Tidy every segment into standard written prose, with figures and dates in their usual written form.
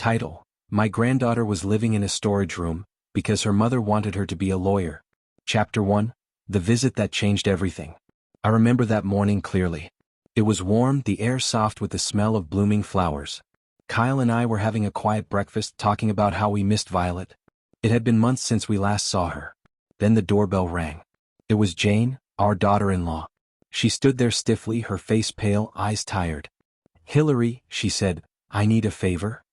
Title: My granddaughter was living in a storage room because her mother wanted her to be a lawyer. Chapter 1: The Visit That Changed Everything. I remember that morning clearly. It was warm, the air soft with the smell of blooming flowers. Kyle and I were having a quiet breakfast talking about how we missed Violet. It had been months since we last saw her. Then the doorbell rang. It was Jane, our daughter-in-law. She stood there stiffly, her face pale, eyes tired. "Hillary," she said, "I need a favor."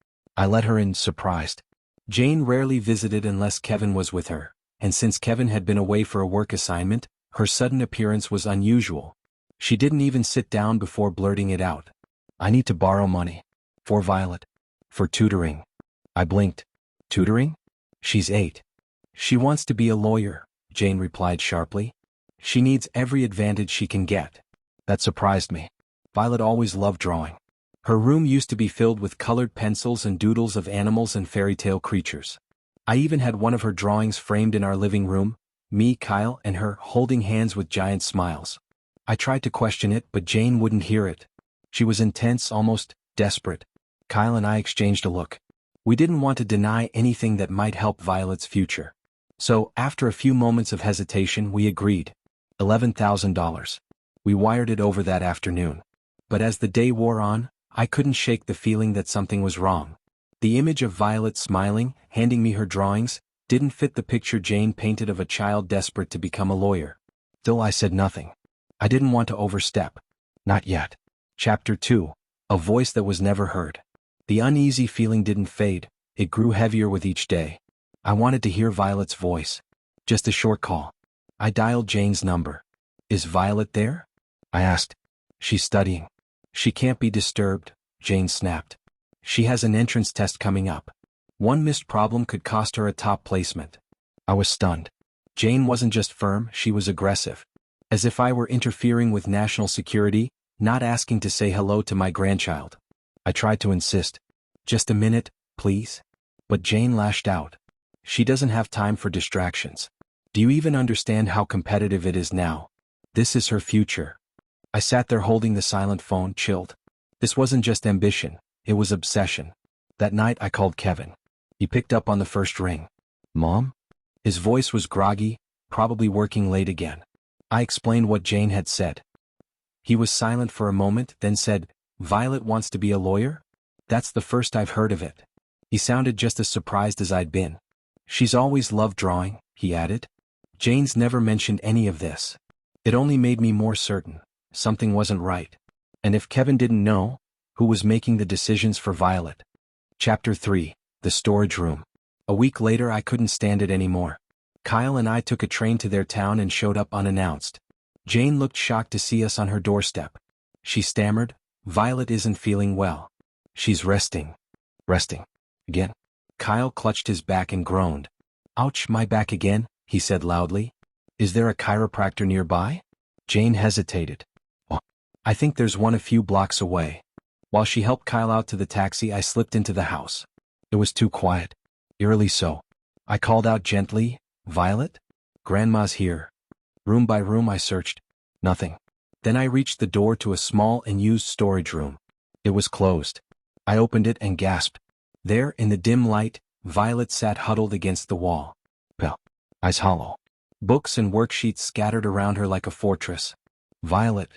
I let her in, surprised. Jane rarely visited unless Kevin was with her, and since Kevin had been away for a work assignment, her sudden appearance was unusual. She didn't even sit down before blurting it out. "I need to borrow money." "For Violet?" "For tutoring." I blinked. "Tutoring?" "She's 8. She wants to be a lawyer," Jane replied sharply. "She needs every advantage she can get." That surprised me. Violet always loved drawing. Her room used to be filled with colored pencils and doodles of animals and fairy tale creatures. I even had one of her drawings framed in our living room, me, Kyle, and her holding hands with giant smiles. I tried to question it, but Jane wouldn't hear it. She was intense, almost desperate. Kyle and I exchanged a look. We didn't want to deny anything that might help Violet's future. So, after a few moments of hesitation, we agreed. $11,000. We wired it over that afternoon. But as the day wore on, I couldn't shake the feeling that something was wrong. The image of Violet smiling, handing me her drawings, didn't fit the picture Jane painted of a child desperate to become a lawyer. Still, I said nothing. I didn't want to overstep. Not yet. Chapter 2: A Voice That Was Never Heard. The uneasy feeling didn't fade, it grew heavier with each day. I wanted to hear Violet's voice. Just a short call. I dialed Jane's number. "Is Violet there?" I asked. "She's studying." "She can't be disturbed," Jane snapped. "She has an entrance test coming up. One missed problem could cost her a top placement." I was stunned. Jane wasn't just firm, she was aggressive. As if I were interfering with national security, not asking to say hello to my grandchild. I tried to insist. "Just a minute, please." But Jane lashed out. "She doesn't have time for distractions. Do you even understand how competitive it is now? This is her future." I sat there holding the silent phone, chilled. This wasn't just ambition, it was obsession. That night I called Kevin. He picked up on the first ring. "Mom?" His voice was groggy, probably working late again. I explained what Jane had said. He was silent for a moment, then said, "Violet wants to be a lawyer? That's the first I've heard of it." He sounded just as surprised as I'd been. "She's always loved drawing," he added. Jane's never mentioned any of this. It only made me more certain. Something wasn't right. And if Kevin didn't know, who was making the decisions for Violet? Chapter 3: The Storage Room. A week later I couldn't stand it anymore. Kyle and I took a train to their town and showed up unannounced. Jane looked shocked to see us on her doorstep. She stammered, "Violet isn't feeling well. She's resting." "Resting? Again?" Kyle clutched his back and groaned. "Ouch, my back again," he said loudly. "Is there a chiropractor nearby?" Jane hesitated. "Oh, I think there's one a few blocks away." While she helped Kyle out to the taxi, I slipped into the house. It was too quiet. Eerily so. I called out gently, "Violet? Grandma's here." Room by room I searched. Nothing. Then I reached the door to a small and used storage room. It was closed. I opened it and gasped. There, in the dim light, Violet sat huddled against the wall. Well, eyes hollow. Books and worksheets scattered around her like a fortress. "Violet."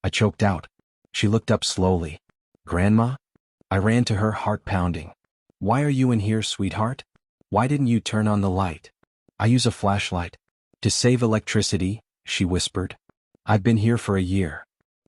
I choked out. She looked up slowly. "Grandma?" I ran to her, heart pounding. "Why are you in here, sweetheart? Why didn't you turn on the light?" "I use a flashlight. To save electricity," she whispered. "I've been here for a year.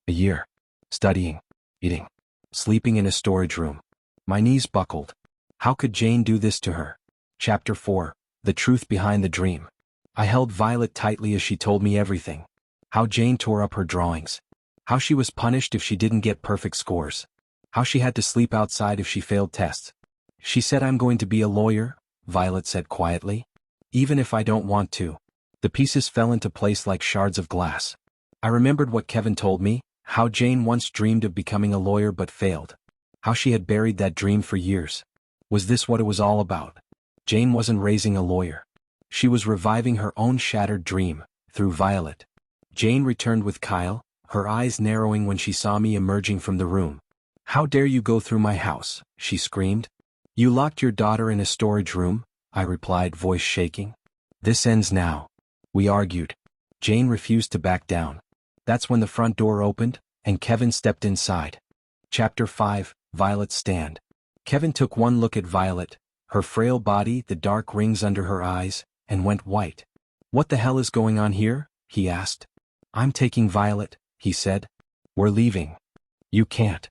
A year. Studying, eating, sleeping in a storage room." My knees buckled. How could Jane do this to her? Chapter 4: The Truth Behind the Dream. I held Violet tightly as she told me everything. How Jane tore up her drawings. How she was punished if she didn't get perfect scores. How she had to sleep outside if she failed tests. "She said I'm going to be a lawyer," Violet said quietly. "Even if I don't want to." The pieces fell into place like shards of glass. I remembered what Kevin told me, how Jane once dreamed of becoming a lawyer but failed. How she had buried that dream for years. Was this what it was all about? Jane wasn't raising a lawyer. She was reviving her own shattered dream, through Violet. Jane returned with Kyle, her eyes narrowing when she saw me emerging from the room. "How dare you go through my house?" she screamed. You locked your daughter in a storage room, I replied, voice shaking. This ends now. We argued. Jane refused to back down. That's when the front door opened, and Kevin stepped inside. Chapter 5, Violet's Stand. Kevin took one look at Violet, her frail body, the dark rings under her eyes, and went white. What the hell is going on here? He asked. I'm taking Violet, he said. We're leaving. You can't.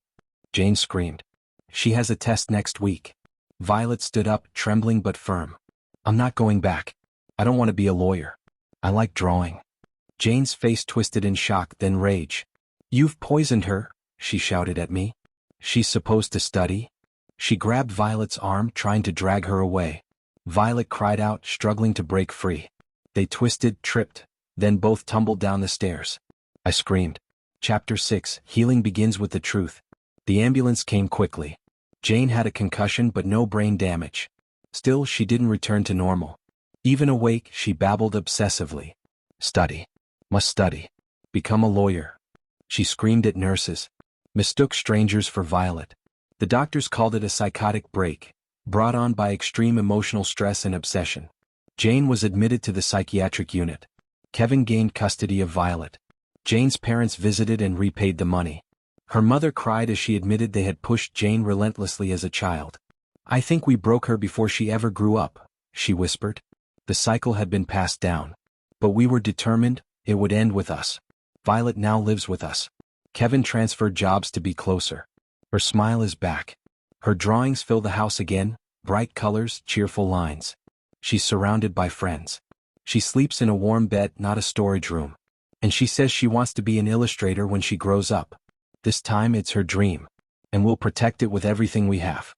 Jane screamed. She has a test next week. Violet stood up, trembling but firm. I'm not going back. I don't want to be a lawyer. I like drawing. Jane's face twisted in shock, then rage. You've poisoned her, she shouted at me. She's supposed to study? She grabbed Violet's arm, trying to drag her away. Violet cried out, struggling to break free. They twisted, tripped, then both tumbled down the stairs. I screamed. Chapter 6, Healing begins with the truth. The ambulance came quickly. Jane had a concussion but no brain damage. Still, she didn't return to normal. Even awake, she babbled obsessively. Study. Must study. Become a lawyer. She screamed at nurses. Mistook strangers for Violet. The doctors called it a psychotic break, brought on by extreme emotional stress and obsession. Jane was admitted to the psychiatric unit. Kevin gained custody of Violet. Jane's parents visited and repaid the money. Her mother cried as she admitted they had pushed Jane relentlessly as a child. I think we broke her before she ever grew up, she whispered. The cycle had been passed down. But we were determined it would end with us. Violet now lives with us. Kevin transferred jobs to be closer. Her smile is back. Her drawings fill the house again, bright colors, cheerful lines. She's surrounded by friends. She sleeps in a warm bed, not a storage room. And she says she wants to be an illustrator when she grows up. This time it's her dream. And we'll protect it with everything we have.